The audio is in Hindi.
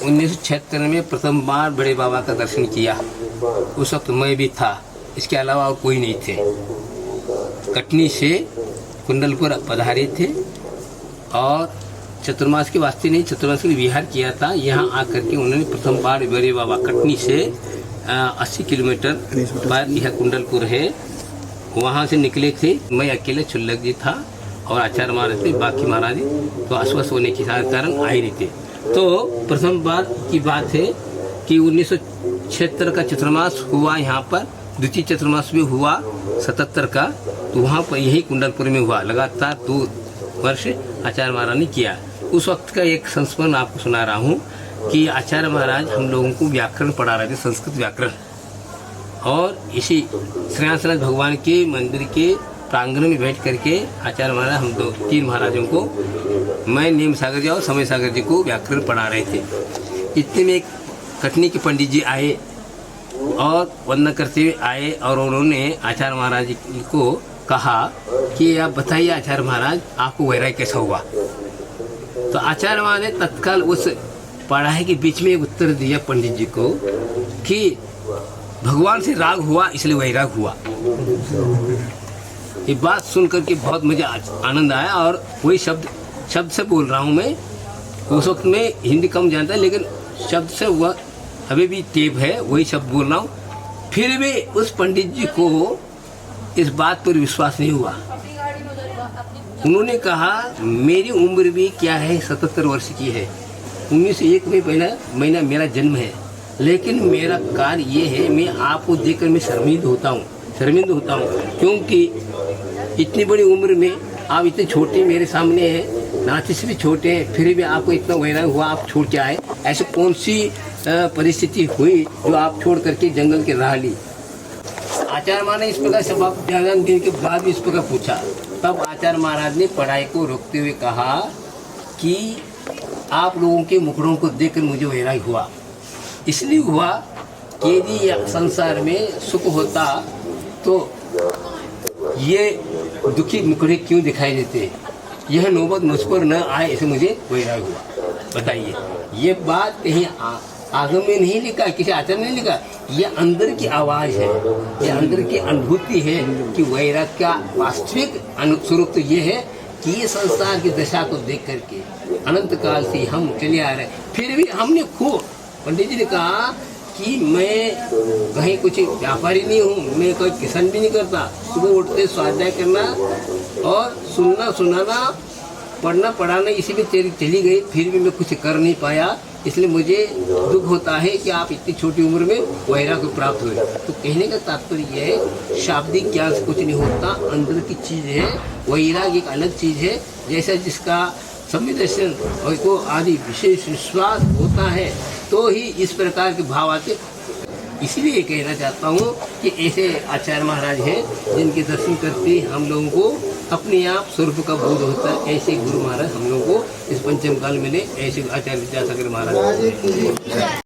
1976 में प्रथम बार बड़े बाबा का दर्शन किया। उस वक्त मैं भी था, इसके अलावा और कोई नहीं थे। कटनी से कुंडलपुर पधारे थे और चतुर्मास के वास्ते नहीं, चतुर्मास के लिए विहार किया था। यहाँ आकर के उन्होंने प्रथम बार बड़े बाबा कटनी से 80 किलोमीटर पर यह कुंडलपुर है, वहाँ से निकले थे। मैं अकेले छुल्लक जी था और आचार्य महाराज थे, बाकी महाराज तो अस्वस्थ होने के कारण आए नहीं थे। तो प्रथम बार की बात है कि 1976 का चतुर्मास हुआ यहाँ पर, द्वितीय चतुर्मास भी हुआ 77 का, तो वहाँ पर यही कुंडलपुर में हुआ। लगातार 2 वर्ष आचार्य महाराज ने किया। उस वक्त का एक संस्मरण आपको सुना रहा हूँ कि आचार्य महाराज हम लोगों को व्याकरण पढ़ा रहे थे, संस्कृत व्याकरण। और इसी श्रेयांसनाथ भगवान के मंदिर के प्रांगण में बैठ करके आचार्य महाराज हम 2-3 महाराजों को, मैं नीम सागर जी और समय सागर जी को व्याकरण पढ़ा रहे थे। इतने में एक कटनी के पंडित जी आए और वंदना करते हुए आए और उन्होंने आचार्य महाराज जी को कहा कि आप बताइए आचार्य महाराज, आपको वैराग्य कैसा हुआ। तो आचार्य महाराज ने तत्काल उस पढ़ाई के बीच में एक उत्तर दिया पंडित जी को कि भगवान से राग हुआ इसलिए वैराग हुआ। ये बात सुन करके बहुत मुझे आनंद आया और वही शब्द से बोल रहा हूँ मैं। उस वक्त में हिंदी कम जानता है, लेकिन शब्द से वह अभी भी टेप है, वही शब्द बोल रहा हूँ। फिर भी उस पंडित जी को इस बात पर विश्वास नहीं हुआ। उन्होंने कहा मेरी उम्र भी क्या है, 77 वर्ष की है। 1901 में पहला महीना मेरा जन्म है, लेकिन मेरा कार्य ये है, मैं आपको देखकर मैं शर्मिंद होता हूँ क्योंकि इतनी बड़ी उम्र में आप इतने छोटे मेरे सामने हैं, नाती से भी छोटे हैं, फिर भी आपको इतना वैराग हुआ, आप छोड़ के आए। ऐसी कौन सी परिस्थिति हुई जो आप छोड़ करके जंगल के राह ली। आचार्य महाराज ने इस प्रकार सब ध्यान देने के बाद भी इस प्रकार पूछा। तब आचार्य महाराज ने पढ़ाई को रोकते हुए कहा कि आप लोगों के मुखड़ों को देखकर मुझे वैराग हुआ। इसलिए हुआ कि यदि संसार में सुख होता तो ये दुखी मुखड़े क्यों दिखाई देते। यह नौबत मुझ पर न आए, इसे मुझे वैराग हुआ। बताइए, ये बात कहीं आगम में नहीं लिखा, किसी आचार्य ने नहीं लिखा, ये अंदर की आवाज़ है, ये अंदर की अनुभूति है कि वैराग का वास्तविक स्वरूप तो ये है कि ये संसार की दशा को देख करके अनंत काल से हम चले आ रहे हैं। फिर भी हमने खूब, पंडित जी ने कहा कि मैं कहीं कुछ व्यापारी नहीं हूँ, मैं कोई किसान भी नहीं करता। सुबह उठते स्वाध्याय करना और सुनना सुनाना, पढ़ना पढ़ाना, इसी में चली गई, फिर भी मैं कुछ कर नहीं पाया। इसलिए मुझे दुख होता है कि आप इतनी छोटी उम्र में वैराग को प्राप्त हुए। तो कहने का तात्पर्य यह है, शाब्दिक ज्ञान से कुछ नहीं होता, अंदर की चीज़ है। वैराग एक अलग चीज़ है। जैसा जिसका संवेदनशील और को आदि विशेष विश्वास होता है तो ही इस प्रकार के भाव आते। इसीलिए कहना चाहता हूँ कि ऐसे आचार्य महाराज हैं जिनके दर्शन करते हम लोगों को अपने आप स्वरूप का बोध होता है। ऐसे गुरु महाराज हम लोगों को इस पंचम काल मिले, ऐसे आचार्य विद्यासागर महाराज।